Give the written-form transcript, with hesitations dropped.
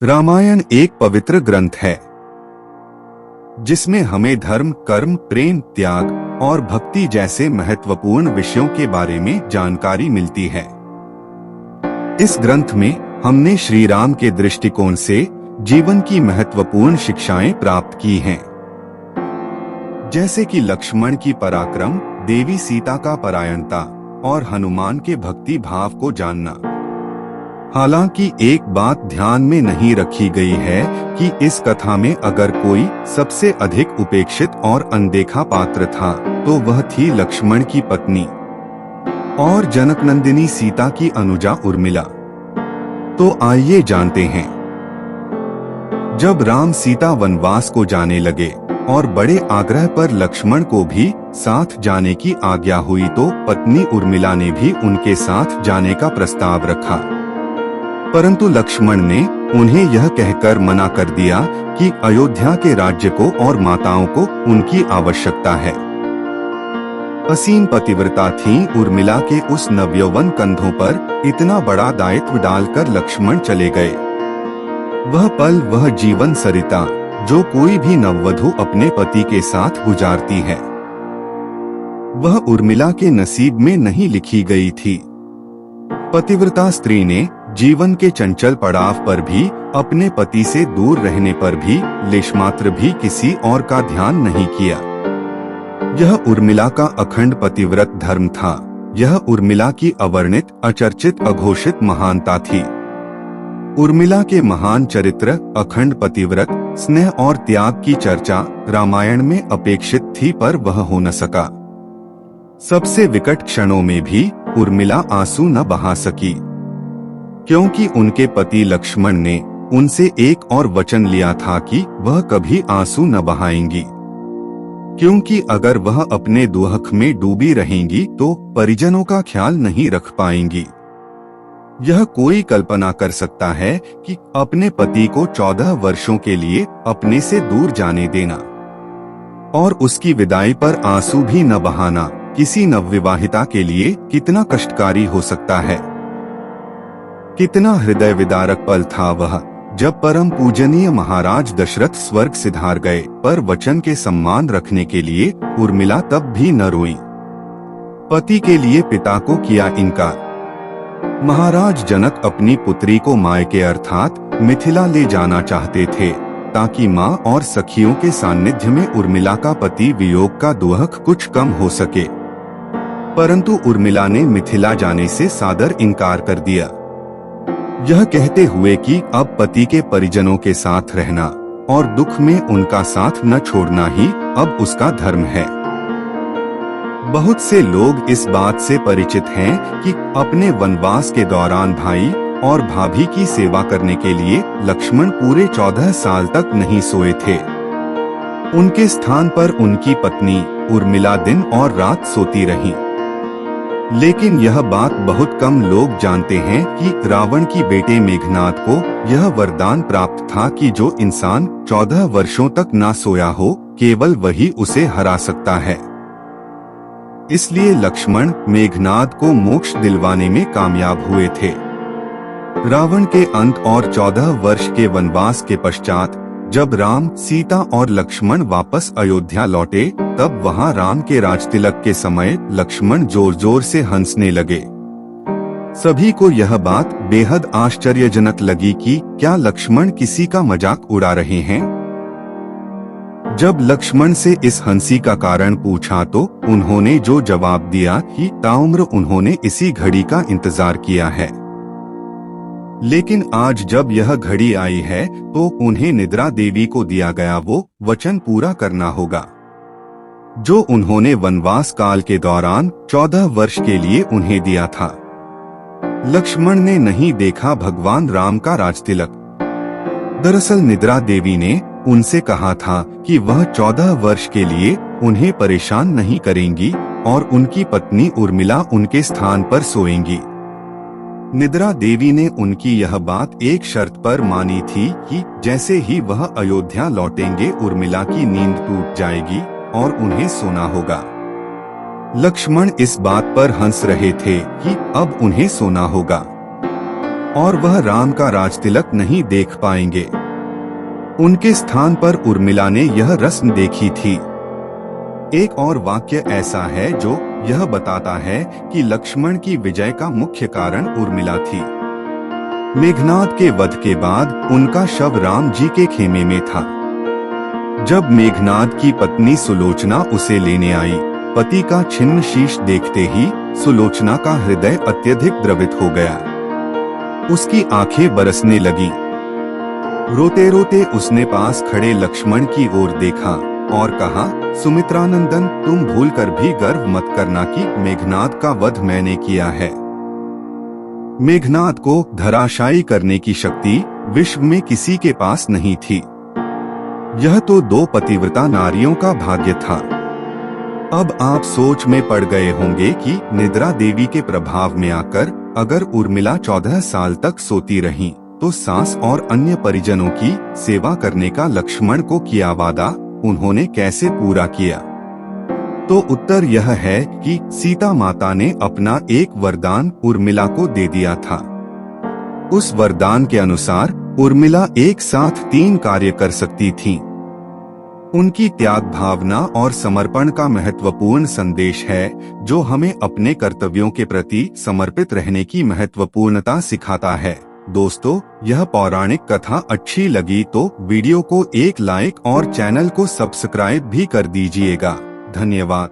रामायण एक पवित्र ग्रंथ है जिसमें हमें धर्म, कर्म, प्रेम, त्याग और भक्ति जैसे महत्वपूर्ण विषयों के बारे में जानकारी मिलती है। इस ग्रंथ में हमने श्री राम के दृष्टिकोण से जीवन की महत्वपूर्ण शिक्षाएं प्राप्त की हैं, जैसे कि लक्ष्मण की पराक्रम, देवी सीता का परायणता और हनुमान के भक्ति भाव को जानना। हालांकि एक बात ध्यान में नहीं रखी गई है कि इस कथा में अगर कोई सबसे अधिक उपेक्षित और अनदेखा पात्र था तो वह थी लक्ष्मण की पत्नी और जनकनंदिनी सीता की अनुजा उर्मिला। तो आइए जानते हैं। जब राम सीता वनवास को जाने लगे और बड़े आग्रह पर लक्ष्मण को भी साथ जाने की आज्ञा हुई तो पत्नी उर्मिला ने भी उनके साथ जाने का प्रस्ताव रखा, परंतु लक्ष्मण ने उन्हें यह कहकर मना कर दिया कि अयोध्या के राज्य को और माताओं को उनकी आवश्यकता है। असीम पतिव्रता थीं उर्मिला के उस नवयौवन कंधों पर इतना बड़ा दायित्व डालकर लक्ष्मण चले गए। वह पल, वह जीवन सरिता जो कोई भी नववधू अपने पति के साथ गुजारती है, वह उर्मिला के नसीब में नहीं लिखी गई थी। पतिव्रता स्त्री ने जीवन के चंचल पड़ाव पर भी, अपने पति से दूर रहने पर भी लेशमात्र भी किसी और का ध्यान नहीं किया। यह उर्मिला का अखंड पतिव्रत धर्म था। यह उर्मिला की अवर्णित, अचर्चित, अघोषित महानता थी। उर्मिला के महान चरित्र, अखंड पतिव्रत, स्नेह और त्याग की चर्चा रामायण में अपेक्षित थी, पर वह हो न सका। सबसे विकट क्षणों में भी उर्मिला आंसू न बहा सकी, क्योंकि उनके पति लक्ष्मण ने उनसे एक और वचन लिया था कि वह कभी आंसू न बहाएंगी, क्योंकि अगर वह अपने दुख में डूबी रहेंगी तो परिजनों का ख्याल नहीं रख पाएंगी। यह कोई कल्पना कर सकता है कि अपने पति को 14 वर्षों के लिए अपने से दूर जाने देना और उसकी विदाई पर आंसू भी न बहाना किसी नवविवाहिता के लिए कितना कष्टकारी हो सकता है। कितना हृदय विदारक पल था वह, जब परम पूजनीय महाराज दशरथ स्वर्ग सिधार गए, पर वचन के सम्मान रखने के लिए उर्मिला तब भी न रोई। पति के लिए पिता को किया इनकार। महाराज जनक अपनी पुत्री को मायके अर्थात मिथिला ले जाना चाहते थे, ताकि माँ और सखियों के सानिध्य में उर्मिला का पति वियोग का दुख कुछ कम हो सके, परंतु उर्मिला ने मिथिला जाने से सादर इनकार कर दिया, यह कहते हुए कि अब पति के परिजनों के साथ रहना और दुख में उनका साथ न छोड़ना ही अब उसका धर्म है। बहुत से लोग इस बात से परिचित हैं कि अपने वनवास के दौरान भाई और भाभी की सेवा करने के लिए लक्ष्मण पूरे 14 साल तक नहीं सोए थे। उनके स्थान पर उनकी पत्नी उर्मिला दिन और रात सोती रही। लेकिन यह बात बहुत कम लोग जानते हैं कि रावण की बेटे मेघनाद को यह वरदान प्राप्त था कि जो इंसान 14 वर्षों तक ना सोया हो, केवल वही उसे हरा सकता है। इसलिए लक्ष्मण मेघनाद को मोक्ष दिलवाने में कामयाब हुए थे। रावण के अंत और 14 वर्ष के वनवास के पश्चात जब राम, सीता और लक्ष्मण वापस अयोध्या लौटे, तब वहां राम के राजतिलक के समय लक्ष्मण जोर जोर से हंसने लगे। सभी को यह बात बेहद आश्चर्यजनक लगी कि क्या लक्ष्मण किसी का मजाक उड़ा रहे हैं। जब लक्ष्मण से इस हंसी का कारण पूछा तो उन्होंने जो जवाब दिया कि ताउम्र उन्होंने इसी घड़ी का इंतजार किया है, लेकिन आज जब यह घड़ी आई है तो उन्हें निद्रा देवी को दिया गया वो वचन पूरा करना होगा, जो उन्होंने वनवास काल के दौरान 14 वर्ष के लिए उन्हें दिया था। लक्ष्मण ने नहीं देखा भगवान राम का राजतिलक। दरअसल निद्रा देवी ने उनसे कहा था कि वह 14 वर्ष के लिए उन्हें परेशान नहीं करेंगी और उनकी पत्नी उर्मिला उनके स्थान पर सोएंगी। निद्रा देवी ने उनकी यह बात एक शर्त पर मानी थी कि जैसे ही वह अयोध्या लौटेंगे उर्मिला की नींद टूट जाएगी और उन्हें सोना होगा। लक्ष्मण इस बात पर हंस रहे थे कि अब उन्हें सोना होगा और वह राम का राजतिलक नहीं देख पाएंगे। उनके स्थान पर उर्मिला ने यह रस्म देखी थी। एक और वाक्य ऐसा है जो यह बताता है कि लक्ष्मण की विजय का मुख्य कारण उर्मिला थी। मेघनाद के वध के बाद उनका शव राम जी के खेमे में था। जब मेघनाद की पत्नी सुलोचना उसे लेने आई, पति का छिन्न शीश देखते ही सुलोचना का हृदय अत्यधिक द्रवित हो गया। उसकी आंखें बरसने लगी। रोते रोते उसने पास खड़े लक्ष्मण की ओर देखा और कहा, सुमित्रानंदन, तुम भूलकर भी गर्व मत करना कि मेघनाद का वध मैंने किया है। मेघनाद को धराशायी करने की शक्ति विश्व में किसी के पास नहीं थी। यह तो 2 पतिव्रता नारियों का भाग्य था। अब आप सोच में पड़ गए होंगे कि निद्रा देवी के प्रभाव में आकर अगर उर्मिला 14 साल तक सोती रहीं, तो सास और अन्य परिजनों की सेवा करने का लक्ष्मण को किया वादा उन्होंने कैसे पूरा किया? तो उत्तर यह है कि सीता माता ने अपना एक वरदान उर्मिला को दे दिया था। उस वरदान के अनुसार उर्मिला एक साथ 3 कार्य कर सकती थीं। उनकी त्याग भावना और समर्पण का महत्वपूर्ण संदेश है, जो हमें अपने कर्तव्यों के प्रति समर्पित रहने की महत्वपूर्णता सिखाता है। दोस्तों, यह पौराणिक कथा अच्छी लगी तो वीडियो को एक लाइक और चैनल को सब्सक्राइब भी कर दीजिएगा। धन्यवाद।